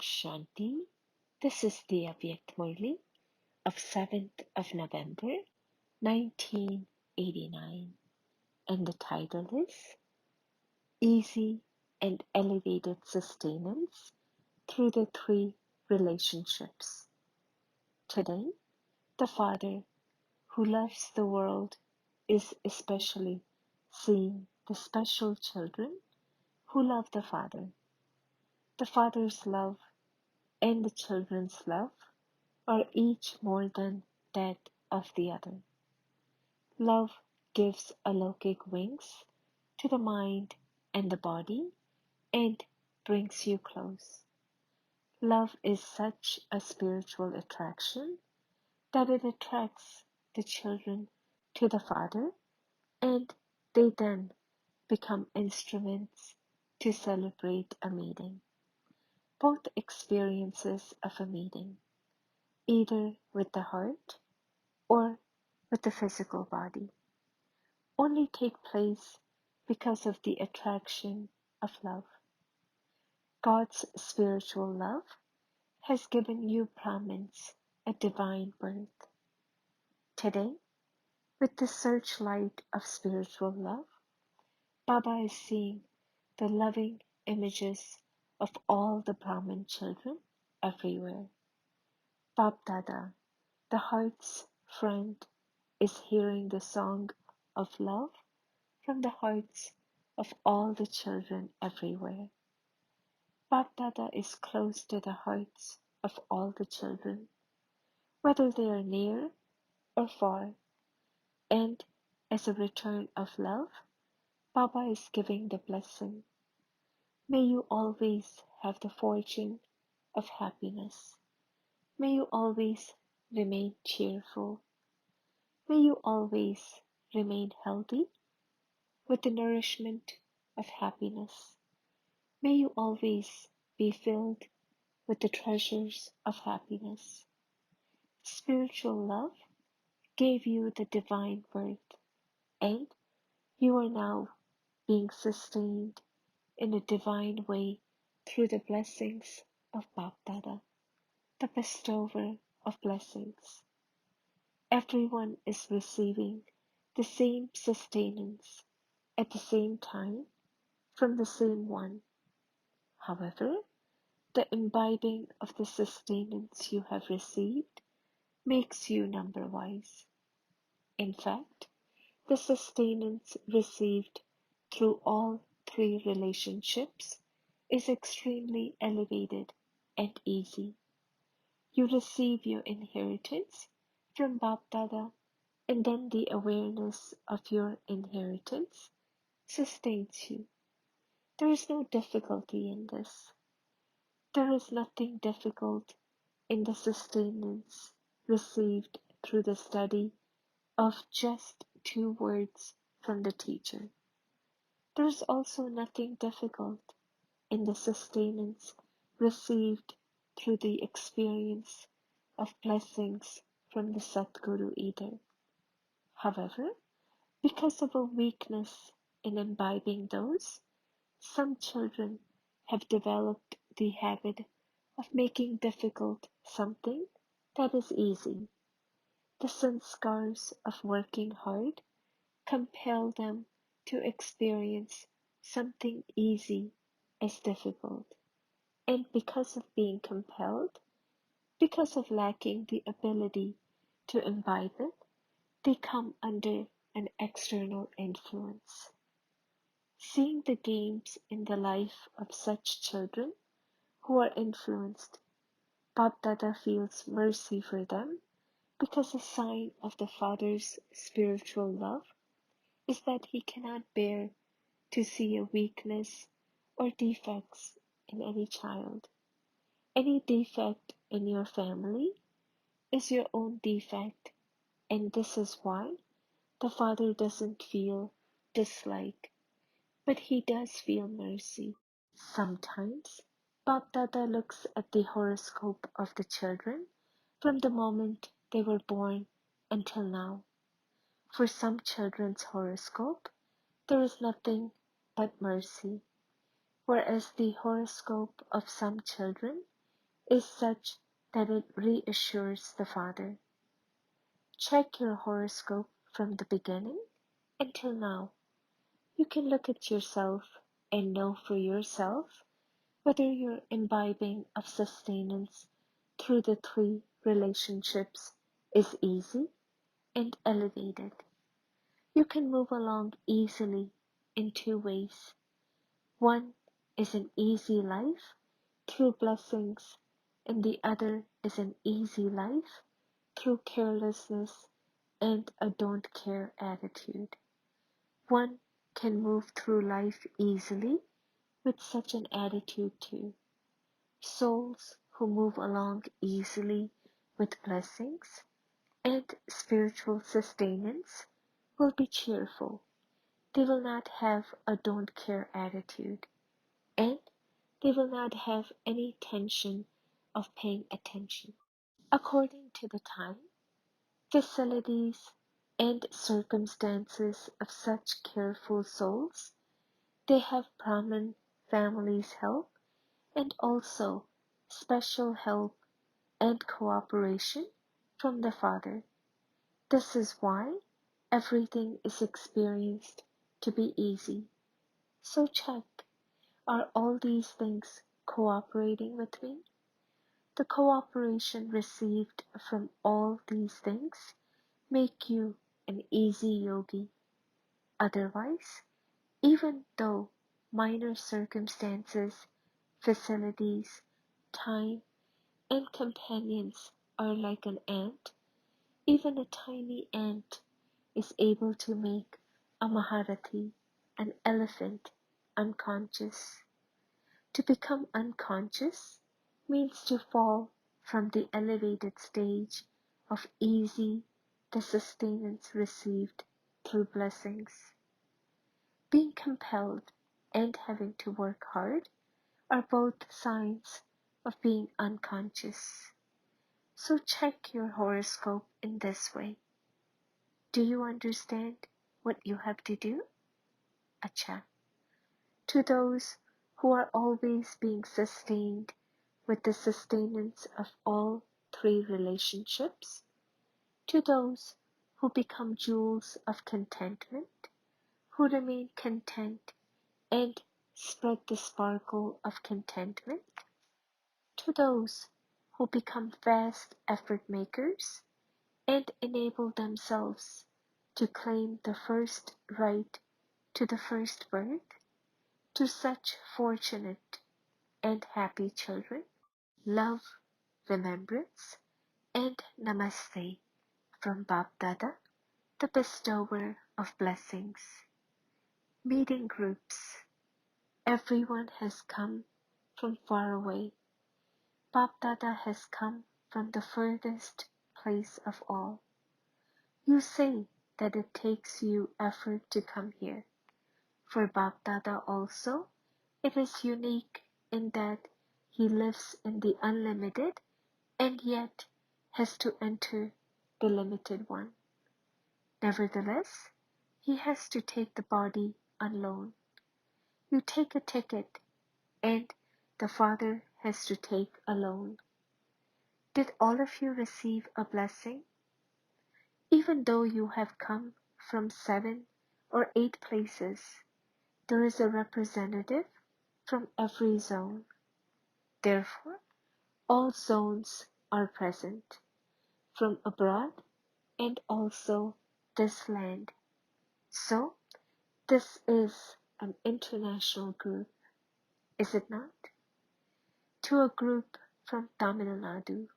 Shanti. This is the Avyakt Murli of 7th of November 1989, and the title is Easy and Elevated Sustenance Through the Three Relationships. Today, the Father who loves the world is especially seeing the special children who love the Father. The Father's love and the children's love are each more than that of the other. Love gives alokik wings to the mind and the body and brings you close. Love is such a spiritual attraction that it attracts the children to the Father, and they then become instruments to celebrate a meeting. Both experiences of a meeting, either with the heart or with the physical body, only take place because of the attraction of love. God's spiritual love has given you Brahmins a divine birth. Today, with the searchlight of spiritual love, Baba is seeing the loving images of all the Brahmin children everywhere. Bab Dada, the heart's friend, is hearing the song of love from the hearts of all the children everywhere. Bab Dada is close to the hearts of all the children, whether they are near or far, and as a return of love, Baba is giving the blessing. May you always have the fortune of happiness. May you always remain cheerful. May you always remain healthy with the nourishment of happiness. May you always be filled with the treasures of happiness. Spiritual love gave you the divine birth, and you are now being sustained in a divine way through the blessings of Bap Dada, the bestower of blessings. Everyone is receiving the same sustenance at the same time from the same one. However, the imbibing of the sustenance you have received makes you number-wise. In fact, the sustenance received through all three relationships is extremely elevated and easy. You receive your inheritance from Bap Dada, and then the awareness of your inheritance sustains you. There is no difficulty in this. There is nothing difficult in the sustenance received through the study of just 2 words from the teacher. There is also nothing difficult in the sustenance received through the experience of blessings from the Satguru either. However, because of a weakness in imbibing those, some children have developed the habit of making difficult something that is easy. The sanskars of working hard compel them to experience something easy as difficult. And because of being compelled, because of lacking the ability to imbibe it, they come under an external influence. Seeing the games in the life of such children who are influenced, Bap Dada feels mercy for them, because a sign of the Father's spiritual love is that he cannot bear to see a weakness or defects in any child. Any defect in your family is your own defect, and this is why the Father doesn't feel dislike, but he does feel mercy. Sometimes Bap Dada looks at the horoscope of the children from the moment they were born until now. For some children's horoscope, there is nothing but mercy, whereas the horoscope of some children is such that it reassures the Father. Check your horoscope from the beginning until now. You can look at yourself and know for yourself whether you're imbibing of sustenance through the three relationships is easy and elevated. You can move along easily in two ways. One is an easy life through blessings, and the other is an easy life through carelessness and a don't care attitude. One can move through life easily with such an attitude too. Souls who move along easily with blessings and spiritual sustenance will be cheerful. They will not have a don't care attitude, and they will not have any tension of paying attention. According to the time, facilities, and circumstances of such careful souls, they have Brahmin families' help and also special help and cooperation from the Father. This is why everything is experienced to be easy. So check, are all these things cooperating with me? The cooperation received from all these things make you an easy yogi. Otherwise, even though minor circumstances, facilities, time, and companions are like an ant, even a tiny ant is able to make a Maharathi, an elephant, unconscious. To become unconscious means to fall from the elevated stage of easy, the sustenance received through blessings. Being compelled and having to work hard are both signs of being unconscious. So check your horoscope in this way. Do you understand what you have to do? Acha. To those who are always being sustained with the sustenance of all three relationships, to those who become jewels of contentment, who remain content and spread the sparkle of contentment, to those who become fast effort makers and enable themselves to claim the first right to the first birth, to such fortunate and happy children, love, remembrance, and namaste from Bap Dada, the bestower of blessings. Meeting groups. Everyone has come from far away. Bap Dada has come from the furthest place of all. You say that it takes you effort to come here. For Bap Dada also, it is unique in that he lives in the unlimited and yet has to enter the limited one. Nevertheless, he has to take the body on loan. You take a ticket and the Father has to take a loan. Did all of you receive a blessing? Even though you have come from 7 or 8 places, there is a representative from every zone. Therefore, all zones are present, from abroad and also this land. So, this is an international group, is it not? To a group from Tamil Nadu.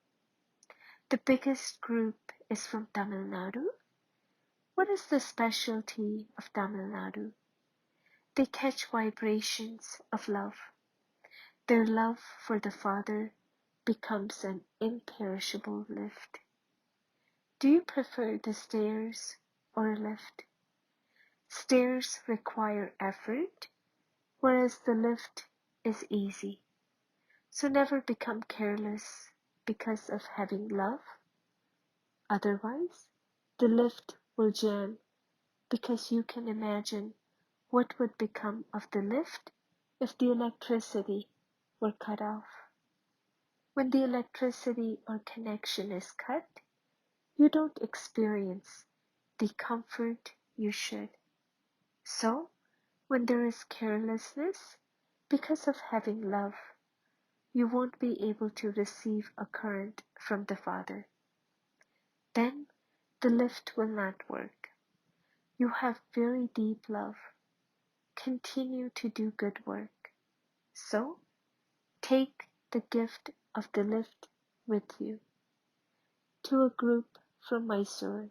The biggest group is from Tamil Nadu. What is the specialty of Tamil Nadu? They catch vibrations of love. Their love for the Father becomes an imperishable lift. Do you prefer the stairs or a lift? Stairs require effort, whereas the lift is easy. So never become careless because of having love. Otherwise, the lift will jam because you can imagine what would become of the lift if the electricity were cut off. When the electricity or connection is cut, you don't experience the comfort you should. So, when there is carelessness because of having love, you won't be able to receive a current from the Father. Then the lift will not work. You have very deep love. Continue to do good work. So, take the gift of the lift with you. To a group from Mysore.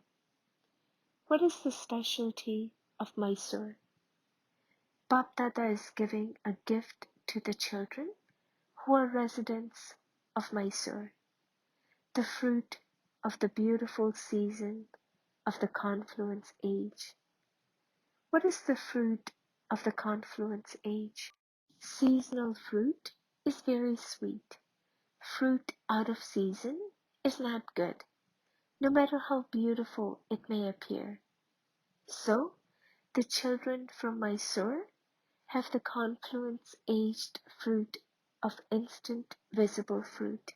What is the specialty of Mysore? Bap Dada is giving a gift to the children who are residents of Mysore, the fruit of the beautiful season of the confluence age. What is the fruit of the confluence age? Seasonal fruit is very sweet. Fruit out of season is not good, no matter how beautiful it may appear. So, the children from Mysore have the confluence aged fruit of instant visible fruit.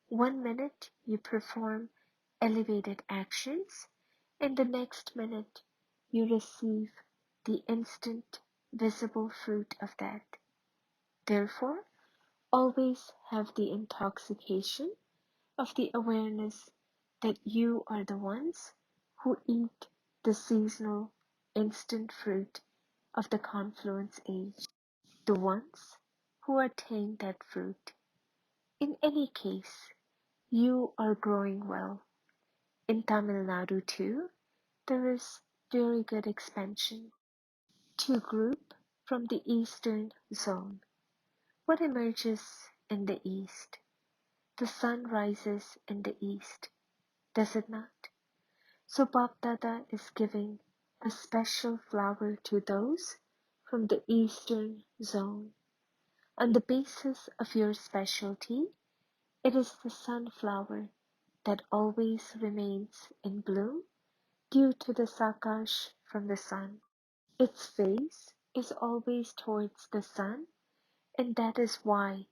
1 minute you perform elevated actions, and the next minute you receive the instant visible fruit of that. Therefore, always have the intoxication of the awareness that you are the ones who eat the seasonal instant fruit of the confluence age, the ones who attain that fruit. In any case, you are growing well. In Tamil Nadu too, there is very good expansion. To group from the eastern zone. What emerges in the east? The sun rises in the east, does it not? So Bap Dada is giving a special flower to those from the eastern zone. On the basis of your specialty, it is the sunflower that always remains in bloom due to the sakash from the sun. Its face is always towards the sun, and that is why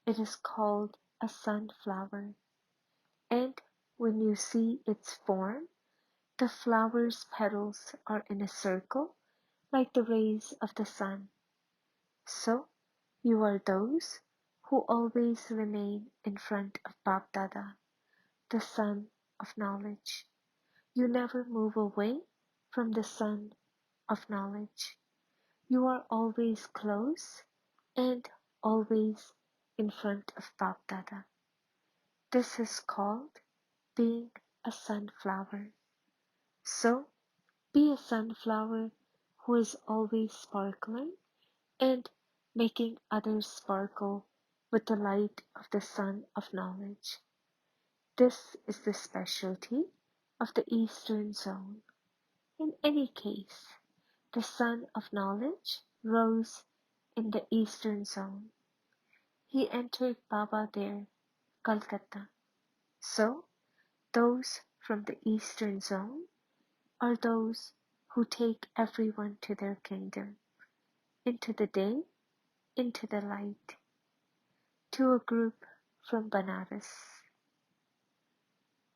it is called a sunflower. And when you see its form, the flower's petals are in a circle like the rays of the sun. So, you are those who always remain in front of Bap Dada, the sun of knowledge. You never move away from the sun of knowledge. You are always close and always in front of Bap Dada. This is called being a sunflower. So, be a sunflower who is always sparkling and making others sparkle with the light of the sun of knowledge. This is the specialty of the Eastern Zone. In any case, the sun of knowledge rose in the Eastern Zone. He entered Baba there, Calcutta. So, those from the Eastern Zone are those who take everyone to their kingdom, into the day, into the light. To a group from Banaras.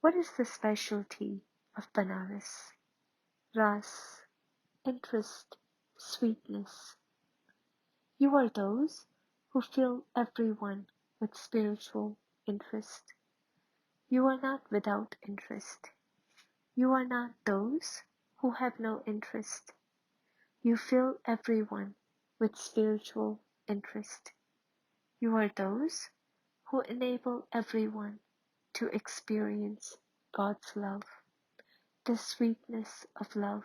What is the specialty of Banaras? Ras, interest, sweetness. You are those who fill everyone with spiritual interest. You are not without interest. You are not those who have no interest. You fill everyone with spiritual interest. You are those who enable everyone to experience God's love, the sweetness of love,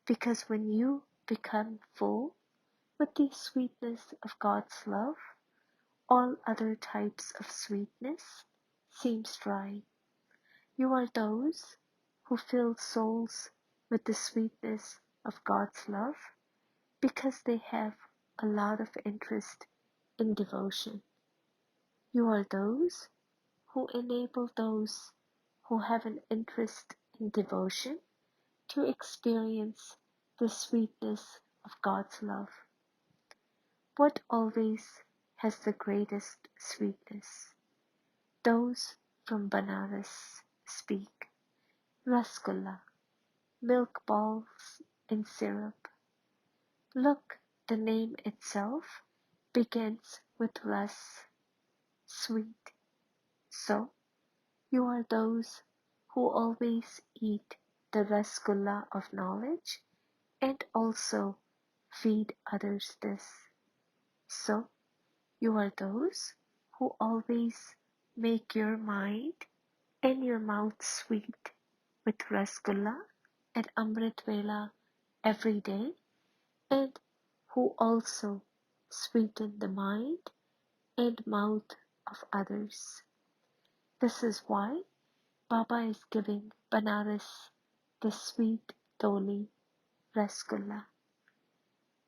because when you become full with the sweetness of God's love, all other types of sweetness seems dry. You are those who fill souls with the sweetness of God's love because they have a lot of interest in devotion. You are those who enable those who have an interest in devotion to experience the sweetness of God's love. What always has the greatest sweetness? Those from Banaras speak Rasgulla, milk balls in syrup. Look, the name itself begins with ras, sweet. So, you are those who always eat the Rasgulla of knowledge and also feed others this. So, you are those who always make your mind and your mouth sweet with Rasgulla and Amrit Vela every day, and who also sweeten the mind and mouth of others. This is why Baba is giving Banaras the sweet Doli Rasgulla.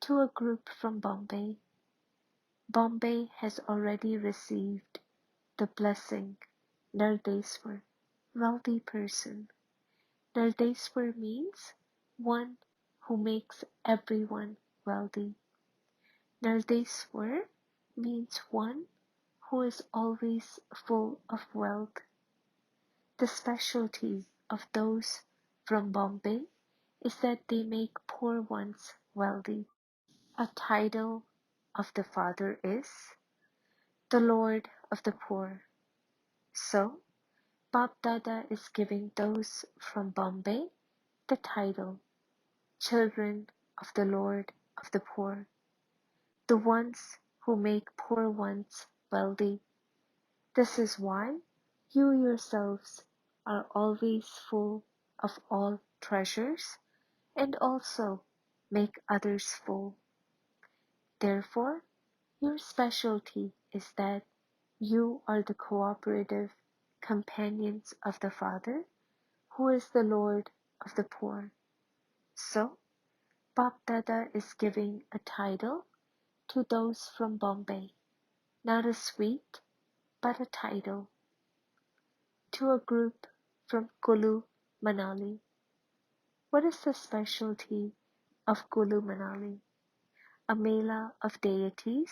To a group from Bombay, Bombay has already received the blessing Nardeswar, wealthy person. Nardeswar means one who makes everyone wealthy. Nardeswar means one who is always full of wealth. The specialty of those from Bombay is that they make poor ones wealthy. A title of the father is the Lord of the Poor. So, Bap Dada is giving those from Bombay the title Children of the Lord of the Poor, the ones who make poor ones wealthy. This is why you yourselves are always full of all treasures and also make others full. Therefore, your specialty is that you are the cooperative companions of the Father, who is the Lord of the poor. So, Bap Dada is giving a title to those from Bombay, not a sweet, but a title. To a group from Kulu, Manali. What is the specialty of Kulu, Manali? A mela of deities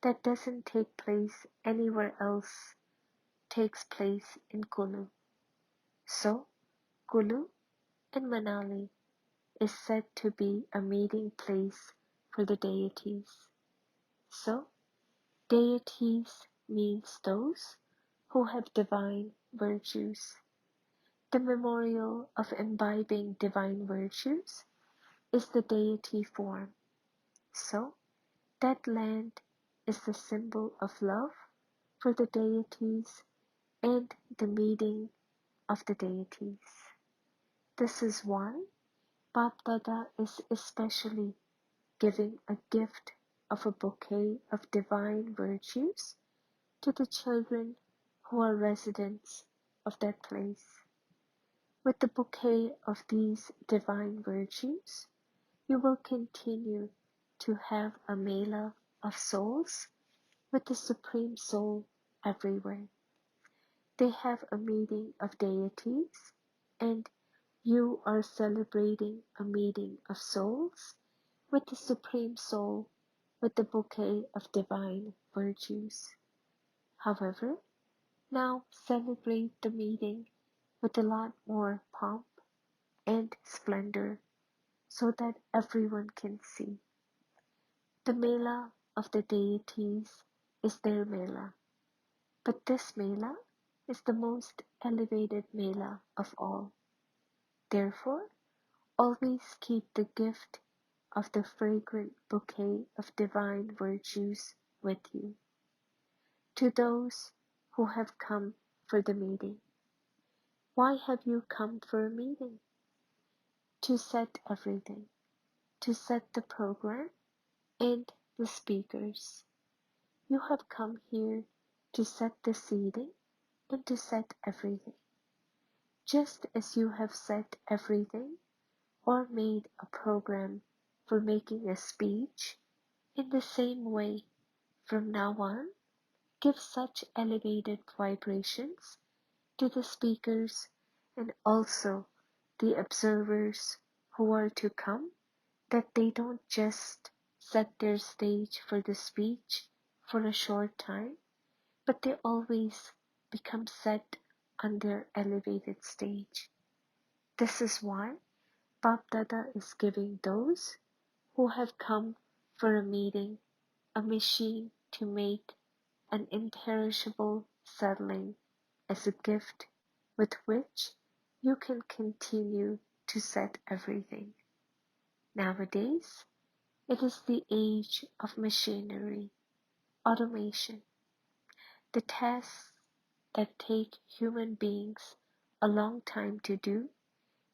that doesn't take place anywhere else takes place in Kulu. So, Kulu and Manali is said to be a meeting place for the deities. So, deities means those who have divine virtues. The memorial of imbibing divine virtues is the deity form. So, that land is the symbol of love for the deities and the meeting of the deities. This is why Bap Dada is especially giving a gift of a bouquet of divine virtues to the children who are residents of that place. With the bouquet of these divine virtues, you will continue to have a mela of souls with the Supreme Soul everywhere. They have a meeting of deities, and you are celebrating a meeting of souls with the Supreme Soul with the bouquet of divine virtues. However, now celebrate the meeting with a lot more pomp and splendor so that everyone can see. The mela of the deities is their mela, but this mela is the most elevated mela of all. Therefore, always keep the gift of the fragrant bouquet of divine virtues with you. To those who have come for the meeting, why have you come for a meeting? To set everything, to set the program and the speakers. You have come here to set the seating and to set everything. Just as you have set everything or made a program for making a speech, in the same way, from now on, give such elevated vibrations to the speakers and also the observers who are to come, that they don't just set their stage for the speech for a short time, but they always become set on their elevated stage. This is why Bap Dada is giving those who have come for a meeting a machine to make an imperishable settling as a gift with which you can continue to set everything. Nowadays, it is the age of machinery, automation. The tasks that take human beings a long time to do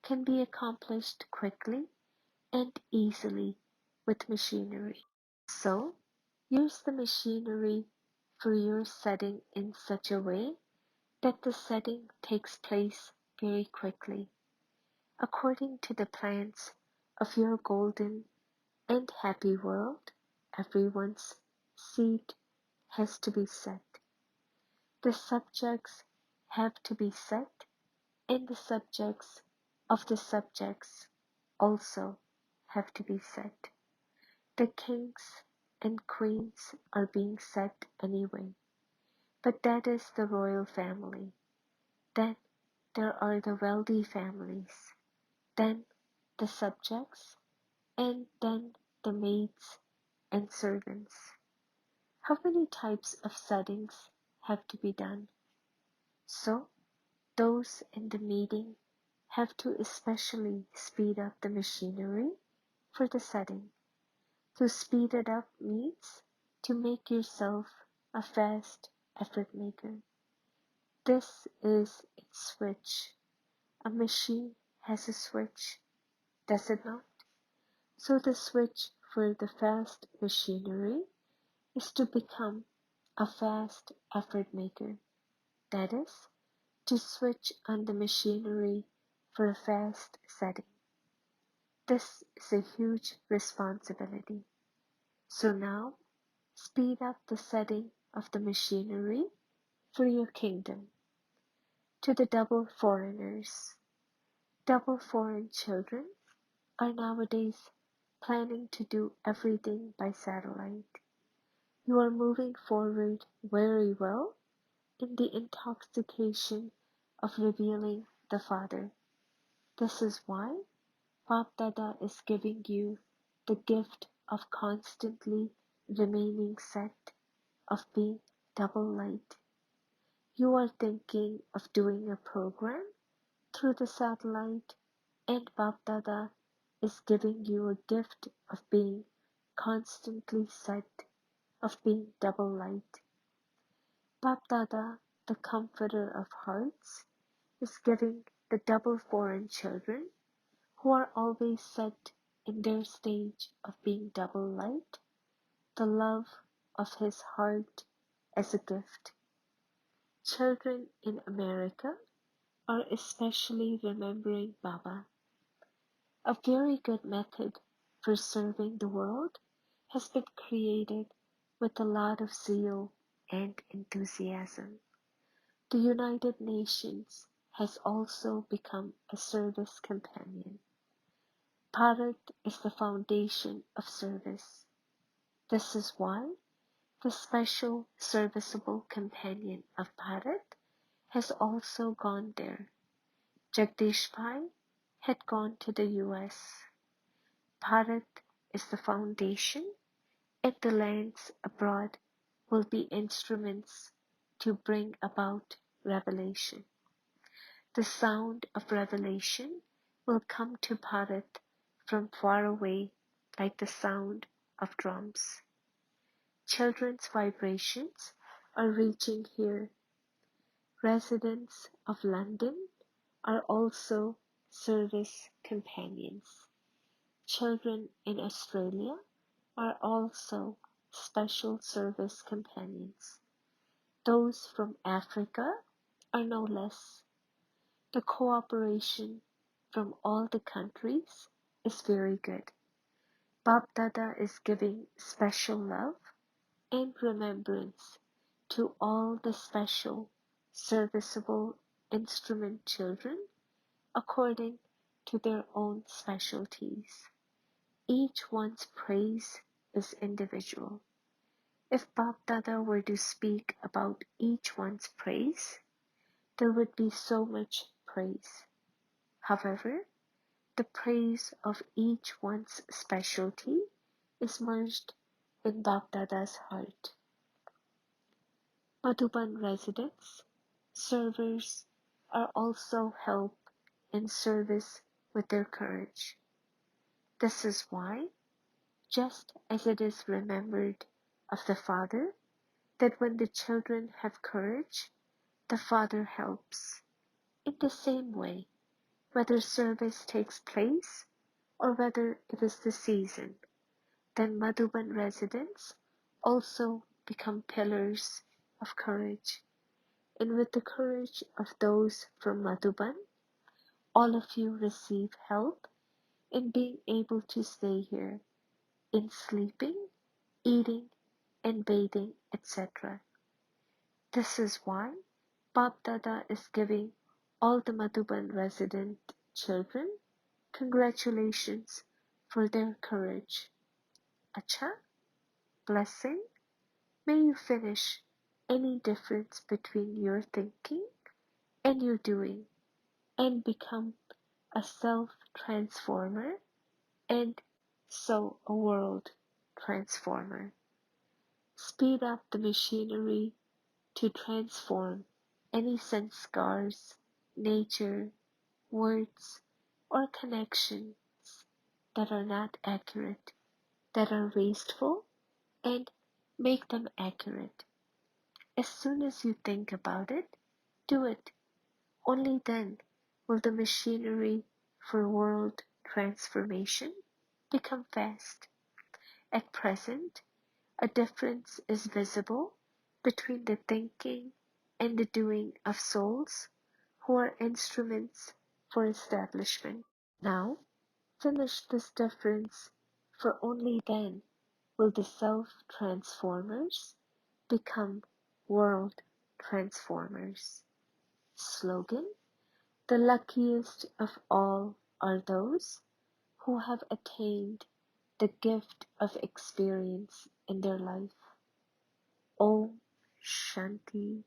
can be accomplished quickly and easily with machinery. So, use the machinery for your setting in such a way that the setting takes place very quickly, according to the plans of your golden and happy world. Everyone's seat has to be set. The subjects have to be set, and the subjects of the subjects also have to be set. The kings and queens are being set anyway, but that is the royal family. Then there are the wealthy families, then the subjects, and then the maids and servants. How many types of settings have to be done? So, those in the meeting have to especially speed up the machinery for the setting. To speed it up means to make yourself a fast effort maker. This is its switch. A machine has a switch, does it not? So the switch for the fast machinery is to become a fast effort maker. That is, to switch on the machinery for a fast setting. This is a huge responsibility. So now, speed up the setting of the machinery for your kingdom. To the double foreigners, double foreign children are nowadays planning to do everything by satellite. You are moving forward very well in the intoxication of revealing the Father. This is why Bap Dada is giving you the gift of constantly remaining set, of being double light. You are thinking of doing a program through the satellite, and Bap Dada is giving you a gift of being constantly set, of being double light. Bap Dada, the comforter of hearts, is giving the double foreign children who are always set in their stage of being double light, the love of his heart as a gift. Children in America are especially remembering Baba. A very good method for serving the world has been created with a lot of zeal and enthusiasm. The United Nations has also become a service companion. Bharat is the foundation of service. This is why the special serviceable companion of Bharat has also gone there. Jagdish Bhai had gone to the US. Bharat is the foundation, and the lands abroad will be instruments to bring about revelation. The sound of revelation will come to Bharat from far away like the sound of drums. Children's vibrations are reaching here. Residents of London are also service companions. Children in Australia are also special service companions. Those from Africa are no less. The cooperation from all the countries is very good. Bap Dada is giving special love and remembrance to all the special, serviceable instrument children according to their own specialties. Each one's praise is individual. If Bap Dada were to speak about each one's praise, there would be so much praise. However, the praise of each one's specialty is merged in Bapdada's heart. Madhuban residents, servers, are also help in service with their courage. This is why, just as it is remembered of the father, that when the children have courage, the father helps. In the same way, whether service takes place or whether it is the season, then Madhuban residents also become pillars of courage. And with the courage of those from Madhuban, all of you receive help in being able to stay here, in sleeping, eating, and bathing, etc. This is why Bap Dada is giving all the Madhuban resident children congratulations for their courage. Acha, blessing, may you finish any difference between your thinking and your doing and become a self-transformer and so a world transformer. Speed up the machinery to transform any sense scars, nature, words, or connections that are not accurate, that are wasteful, and make them accurate. As soon as you think about it, do it. Only then will the machinery for world transformation become fast. At present, a difference is visible between the thinking and the doing of souls who are instruments for establishment. Now, finish this difference, for only then will the self-transformers become world transformers. Slogan: the luckiest of all are those who have attained the gift of experience in their life. Om Shanti